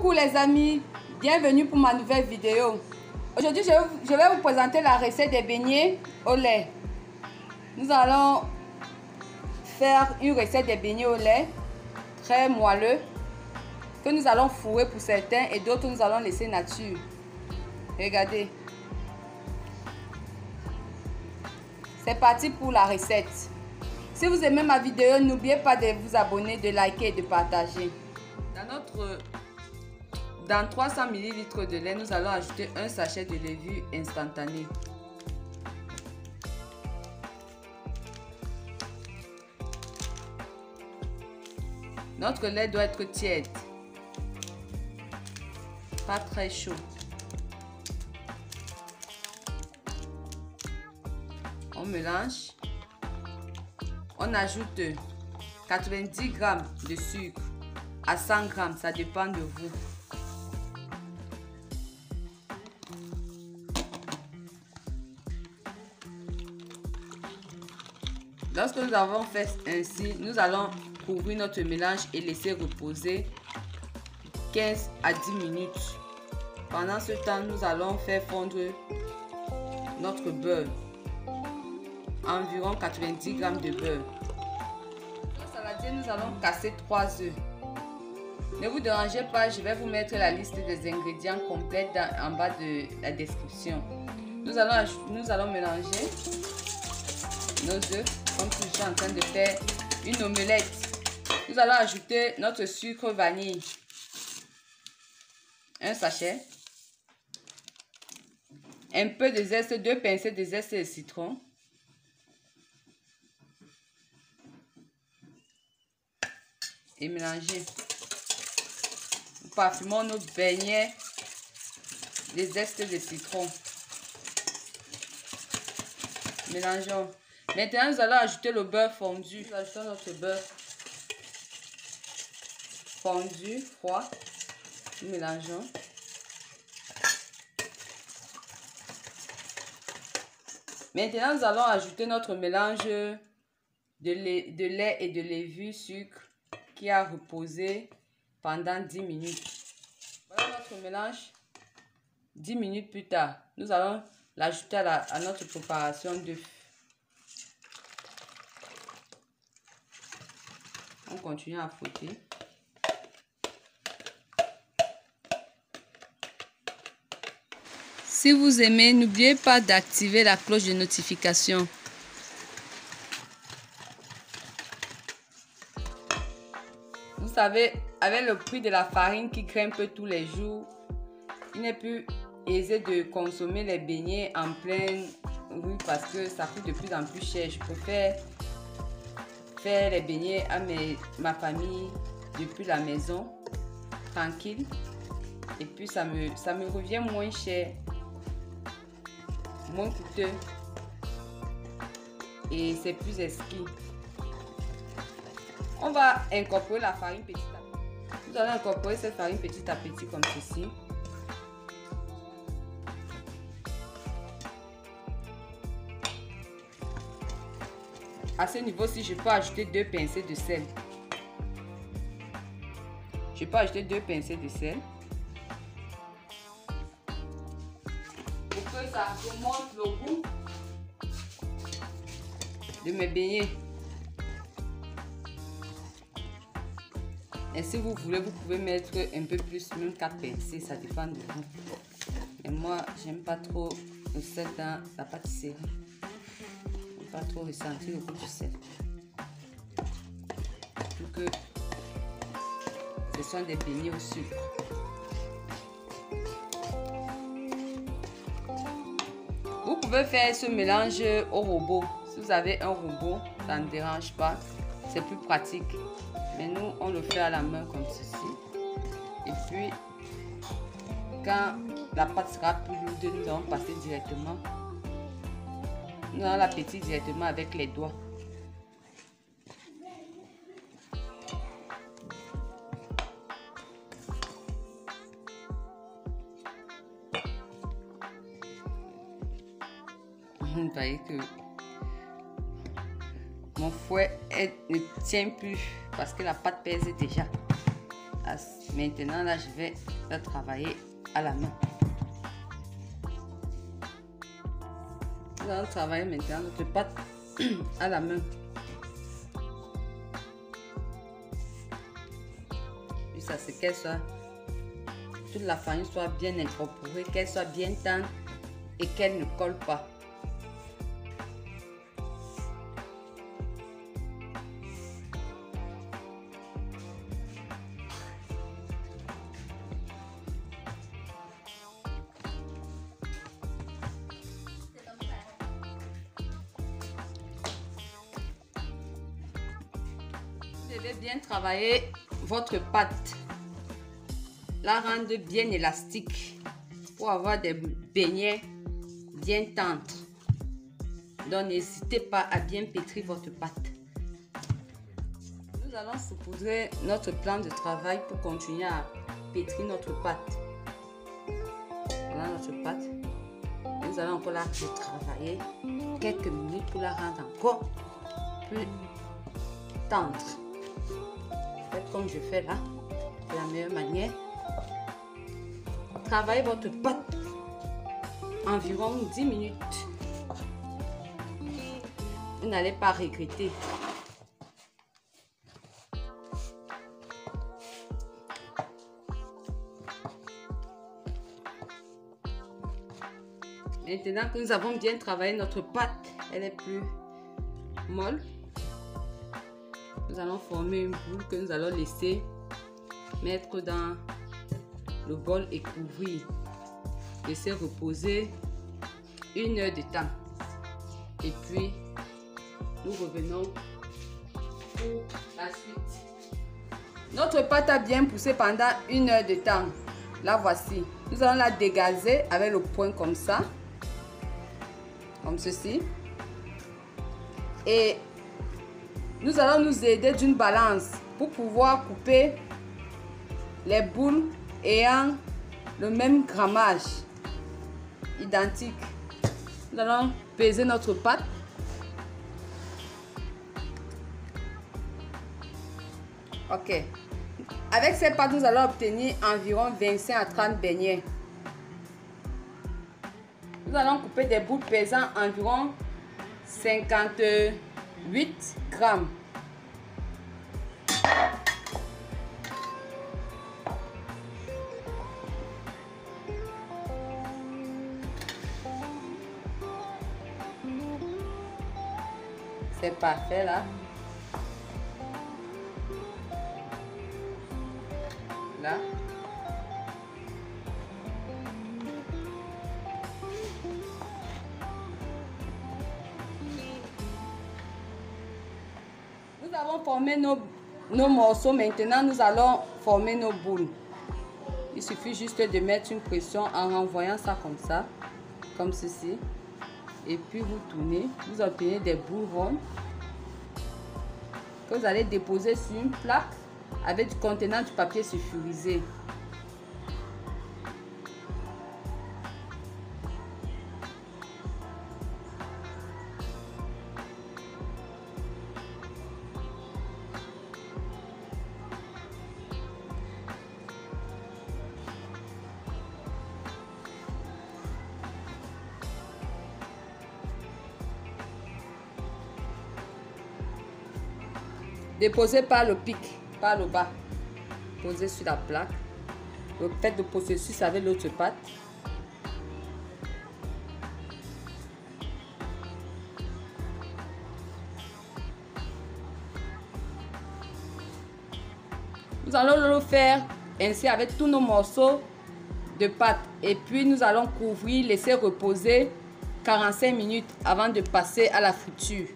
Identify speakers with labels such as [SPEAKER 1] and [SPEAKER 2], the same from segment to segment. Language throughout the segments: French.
[SPEAKER 1] Coucou les amis, bienvenue pour ma nouvelle vidéo. Aujourd'hui je vais vous présenter la recette des beignets au lait. Nous allons faire une recette des beignets au lait très moelleux que nous allons fourrer pour certains et d'autres nous allons laisser nature. Regardez. C'est parti pour la recette. Si vous aimez ma vidéo, n'oubliez pas de vous abonner, de liker et de partager. Dans 300 ml de lait, nous allons ajouter un sachet de levure instantanée. Notre lait doit être tiède, pas très chaud. On mélange. On ajoute 90 g de sucre à 100 g, ça dépend de vous. Lorsque nous avons fait ainsi, nous allons couvrir notre mélange et laisser reposer 15 à 10 minutes. Pendant ce temps, nous allons faire fondre notre beurre. Environ 90 g de beurre. Dans la saladier, nous allons casser 3 œufs. Ne vous dérangez pas, je vais vous mettre la liste des ingrédients complète en bas de la description. Nous allons mélanger nos œufs comme si je suis en train de faire une omelette. Nous allons ajouter notre sucre vanille, un sachet, un peu de zeste, 2 pincées de zeste de citron, et mélanger. Nous parfumons nos beignets de zeste de citron. Mélangeons. Maintenant, nous allons ajouter le beurre fondu. Nous ajoutons notre beurre fondu, froid. Nous mélangeons. Maintenant, nous allons ajouter notre mélange de lait et de levure sucre qui a reposé pendant 10 minutes. Voilà notre mélange. 10 minutes plus tard, nous allons l'ajouter à notre préparation d'œufs. On continue à fouetter. Si vous aimez, n'oubliez pas d'activer la cloche de notification. Vous savez, avec le prix de la farine qui grimpe tous les jours, il n'est plus aisé de consommer les beignets en pleine rue parce que ça coûte de plus en plus cher. Je préfère faire les beignets à ma famille depuis la maison, tranquille, et puis ça me revient moins cher, moins coûteux, et c'est plus exquis. On va incorporer la farine petit à petit. Nous allons incorporer cette farine petit à petit comme ceci. À ce niveau-ci, je peux ajouter 2 pincées de sel. Je peux ajouter 2 pincées de sel. Pour que ça remonte le goût de mes beignets. Et si vous voulez, vous pouvez mettre un peu plus, même 4 pincées, ça dépend de vous. Et moi, j'aime pas trop le sel dans la pâtisserie. Pas trop ressentir le goût du sel pour que ce soit des beignets au sucre. Vous pouvez faire ce mélange au robot. Si vous avez un robot, ça ne dérange pas, c'est plus pratique, mais nous on le fait à la main comme ceci. Et puis quand la pâte sera plus lourde, nous allons passer directement. Nous allons la pétiller directement avec les doigts. Vous voyez que mon fouet ne tient plus parce que la pâte pèse déjà. Maintenant, là, je vais va travailler à la main. Nous allons travailler maintenant notre pâte à la main. Jusqu'à ce qu'elle soit, toute la farine soit bien incorporée, qu'elle soit bien tendre et qu'elle ne colle pas. Vous devez bien travailler votre pâte, la rendre bien élastique pour avoir des beignets bien tendres. Donc n'hésitez pas à bien pétrir votre pâte. Nous allons saupoudrer notre plan de travail pour continuer à pétrir notre pâte. Voilà notre pâte. Nous allons encore la travailler quelques minutes pour la rendre encore plus tendre. Faites comme je fais là, c'est la meilleure manière. Travaillez votre pâte environ 10 minutes. Vous n'allez pas regretter. Maintenant que nous avons bien travaillé notre pâte, elle est plus molle. Nous allons former une boule que nous allons laisser mettre dans le bol et couvrir. Laisser reposer 1 heure de temps. Et puis, nous revenons pour la suite. Notre pâte a bien poussé pendant 1 heure de temps. La voici. Nous allons la dégazer avec le poing comme ça. Comme ceci. Et nous allons nous aider d'une balance pour pouvoir couper les boules ayant le même grammage, identique. Nous allons peser notre pâte. Ok. Avec ces pâtes, nous allons obtenir environ 25 à 30 beignets. Nous allons couper des boules pesant environ 58 grammes. C'est parfait là. Là. Nous avons formé nos morceaux. Maintenant, nous allons former nos boules. Il suffit juste de mettre une pression en renvoyant ça comme ça, comme ceci. Et puis vous tournez, vous obtenez des boules rondes que vous allez déposer sur une plaque avec du contenant du papier sulfurisé. Déposez par le pic, par le bas. Posez sur la plaque. Faites le processus avec l'autre pâte. Nous allons le faire ainsi avec tous nos morceaux de pâte. Et puis nous allons couvrir, laisser reposer 45 minutes avant de passer à la friture.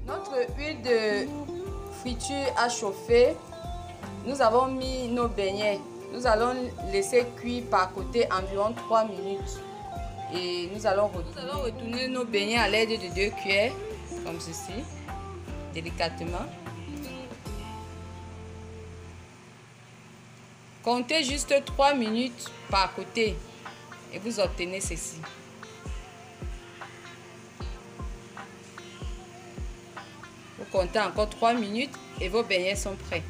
[SPEAKER 1] Notre huile de friture a chauffé. Nous avons mis nos beignets. Nous allons laisser cuire par côté environ 3 minutes. Et nous allons retourner nos beignets à l'aide de 2 cuillères, comme ceci, délicatement. Comptez juste 3 minutes par côté. et vous obtenez ceci. Vous comptez encore 3 minutes et vos beignets sont prêts.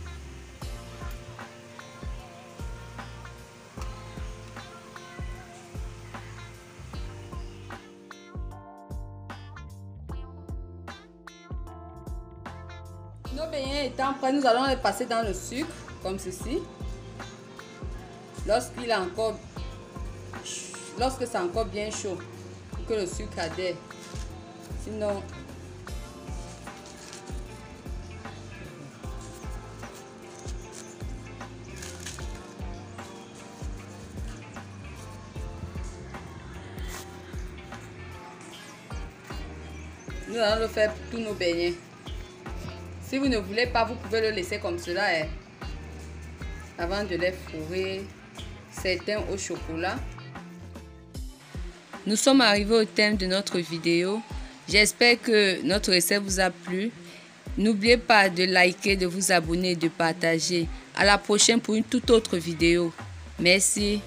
[SPEAKER 1] Nos beignets étant prêts, nous allons les passer dans le sucre, comme ceci. Lorsque c'est encore bien chaud, pour que le sucre adhère. Sinon, nous allons le faire pour tous nos beignets. Si vous ne voulez pas, vous pouvez le laisser comme cela avant de les fourrer, certains au chocolat. Nous sommes arrivés au terme de notre vidéo. J'espère que notre recette vous a plu. N'oubliez pas de liker, de vous abonner, de partager. À la prochaine pour une toute autre vidéo. Merci.